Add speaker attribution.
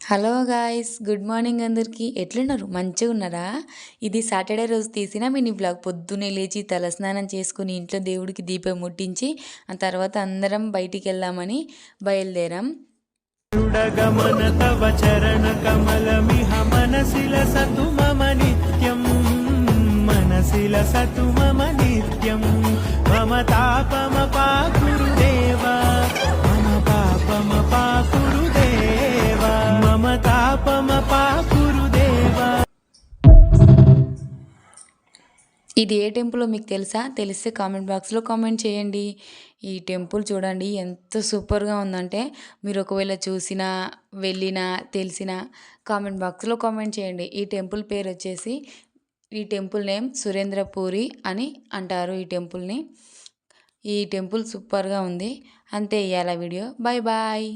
Speaker 1: Hello guys, good morning అందరికీ. ఎట్లున్నారు? మంచిగా ఉన్నారా? ఇది సాటర్డే రోజు తీసిన మినీ బ్లాగ్. పొద్దున్నే లేచి తలస్నానం చేసుకుని ఇంట్లో దేవుడికి దీపం ముట్టించి ఆ తర్వాత అందరం బయటికి వెళ్దామని బయలుదేరాం.
Speaker 2: గమన తవ చరణ కమలమిహ మనసిల సతు మమ నిత్యం, మనసిల సతు మమ నిత్యం. మమ తాపమ పాకురు దేవా, మమ పాపమ పాకురు దేవా, మమ తాపమ పాకురు దేవా.
Speaker 1: ఇది ఏ టెంపుల్ మీకు తెలుసా? తెలిస్తే కామెంట్ బాక్స్లో కామెంట్ చేయండి. ఈ టెంపుల్ చూడండి ఎంత సూపర్గా ఉందంటే, మీరు ఒకవేళ చూసినా వెళ్ళినా తెలిసినా కామెంట్ బాక్స్లో కామెంట్ చేయండి. ఈ టెంపుల్ పేరు వచ్చేసి, ఈ టెంపుల్ నేమ్ సురేంద్రపూరి అని అంటారు ఈ టెంపుల్ని. ఈ టెంపుల్ సూపర్గా ఉంది. అంతే ఇవాళ వీడియో. Bye bye.